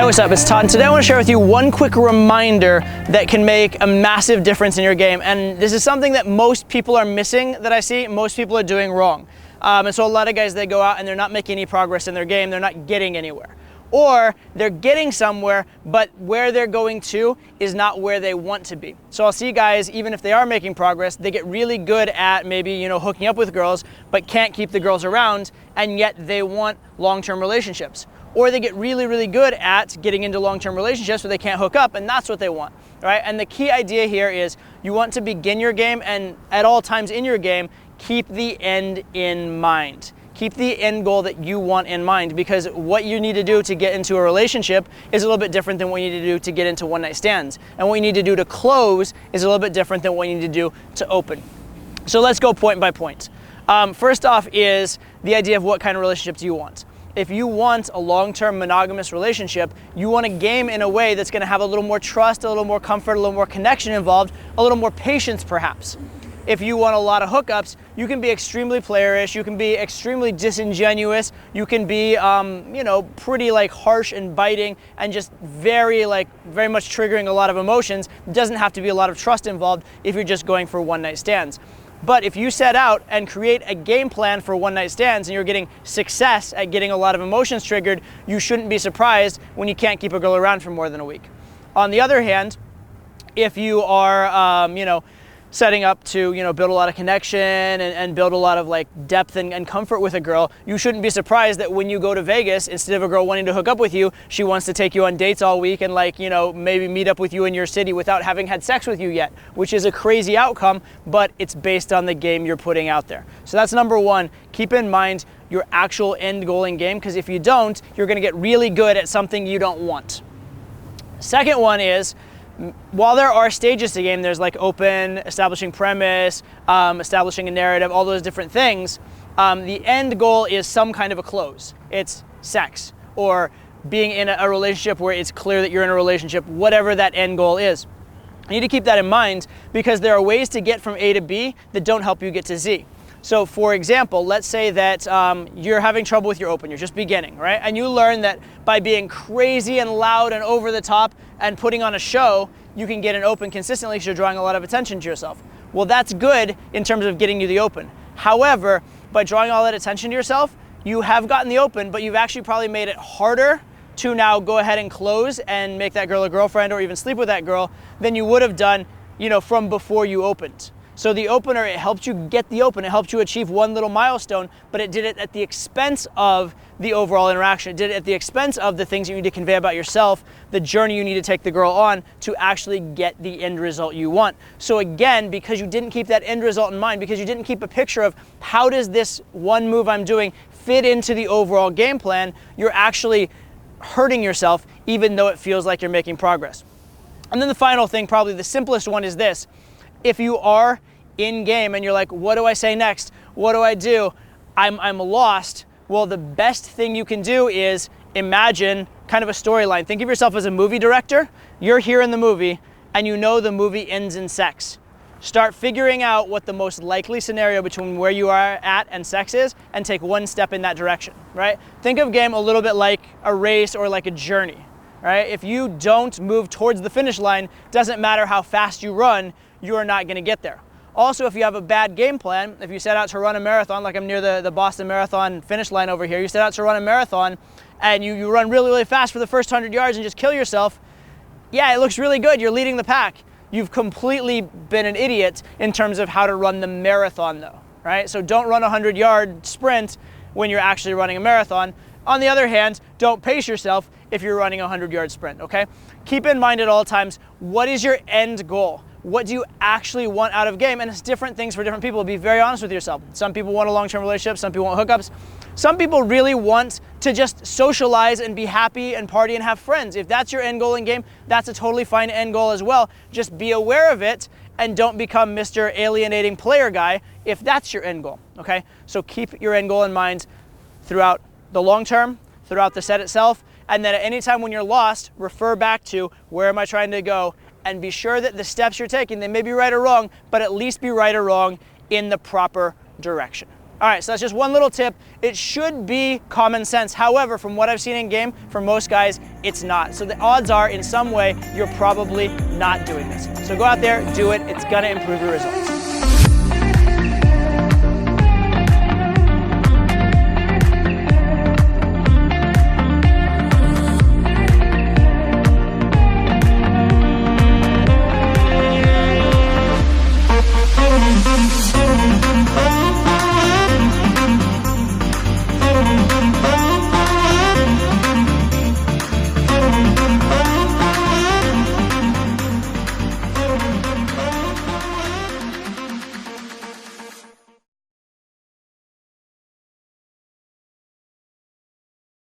what's up? It's Todd, and today I want to share with you one quick reminder that can make a massive difference in your game. And this is something that most people are missing that I see, most people are doing wrong. And so a lot of guys, they go out and they're not making any progress in their game, they're not getting anywhere. Or they're getting somewhere, but where they're going to is not where they want to be. So I'll see guys, even if they are making progress, they get really good at maybe, hooking up with girls, but can't keep the girls around, and yet they want long-term relationships. Or they get really, really good at getting into long-term relationships where they can't hook up, and that's what they want, right? And the key idea here is you want to begin your game, and at all times in your game, keep the end in mind. Keep the end goal that you want in mind, because what you need to do to get into a relationship is a little bit different than what you need to do to get into one-night stands. And what you need to do to close is a little bit different than what you need to do to open. So let's go point by point. First off is the idea of what kind of relationship do you want. If you want a long-term monogamous relationship, you want a game in a way that's gonna have a little more trust, a little more comfort, a little more connection involved, a little more patience perhaps. If you want a lot of hookups, you can be extremely playerish, you can be extremely disingenuous, you can be, pretty harsh and biting and just very much triggering a lot of emotions. It doesn't have to be a lot of trust involved if you're just going for one-night stands. But if you set out and create a game plan for one-night stands and you're getting success at getting a lot of emotions triggered, you shouldn't be surprised when you can't keep a girl around for more than a week. On the other hand, if you are, setting up to, build a lot of connection and build a lot of depth and comfort with a girl, you shouldn't be surprised that when you go to Vegas, instead of a girl wanting to hook up with you, she wants to take you on dates all week and maybe meet up with you in your city without having had sex with you yet, which is a crazy outcome, but it's based on the game you're putting out there. So that's number one. Keep in mind your actual end goal in game, because if you don't, you're gonna get really good at something you don't want. Second one is, while there are stages to game, there's open, establishing premise, establishing a narrative, all those different things, the end goal is some kind of a close. It's sex, or being in a relationship where it's clear that you're in a relationship, whatever that end goal is. You need to keep that in mind, because there are ways to get from A to B that don't help you get to Z. So for example, let's say that you're having trouble with your open, you're just beginning, right? And you learn that by being crazy and loud and over the top and putting on a show, you can get an open consistently because you're drawing a lot of attention to yourself. Well, that's good in terms of getting you the open. However, by drawing all that attention to yourself, you have gotten the open, but you've actually probably made it harder to now go ahead and close and make that girl a girlfriend or even sleep with that girl than you would have done, from before you opened. So the opener, it helped you get the open, it helped you achieve one little milestone, but it did it at the expense of the overall interaction. It did it at the expense of the things you need to convey about yourself, the journey you need to take the girl on to actually get the end result you want. So again, because you didn't keep that end result in mind, because you didn't keep a picture of how does this one move I'm doing fit into the overall game plan, you're actually hurting yourself even though it feels like you're making progress. And then the final thing, probably the simplest one, is this. If you are in game and you're like, what do I say next? What do I do? I'm lost. Well, the best thing you can do is imagine kind of a storyline. Think of yourself as a movie director. You're here in the movie and you know the movie ends in sex. Start figuring out what the most likely scenario between where you are at and sex is and take one step in that direction, right? Think of game a little bit like a race or like a journey, right? If you don't move towards the finish line, doesn't matter how fast you run, you are not going to get there. Also, if you have a bad game plan, if you set out to run a marathon, like I'm near the Boston Marathon finish line over here, you set out to run a marathon and you run really, really fast for the first 100 yards and just kill yourself, yeah, it looks really good. You're leading the pack. You've completely been an idiot in terms of how to run the marathon though, right? So don't run a 100-yard sprint when you're actually running a marathon. On the other hand, don't pace yourself if you're running a 100-yard sprint, okay? Keep in mind at all times, what is your end goal? What do you actually want out of game? And it's different things for different people. Be very honest with yourself. Some people want a long-term relationship, some people want hookups. Some people really want to just socialize and be happy and party and have friends. If that's your end goal in game, that's a totally fine end goal as well. Just be aware of it and don't become Mr. Alienating Player Guy if that's your end goal, okay? So keep your end goal in mind throughout the long term, throughout the set itself, and then at any time when you're lost, refer back to where am I trying to go, and be sure that the steps you're taking, they may be right or wrong, but at least be right or wrong in the proper direction. All right, so that's just one little tip. It should be common sense. However, from what I've seen in game, for most guys, it's not. So the odds are in some way, you're probably not doing this. So go out there, do it. It's gonna improve your results.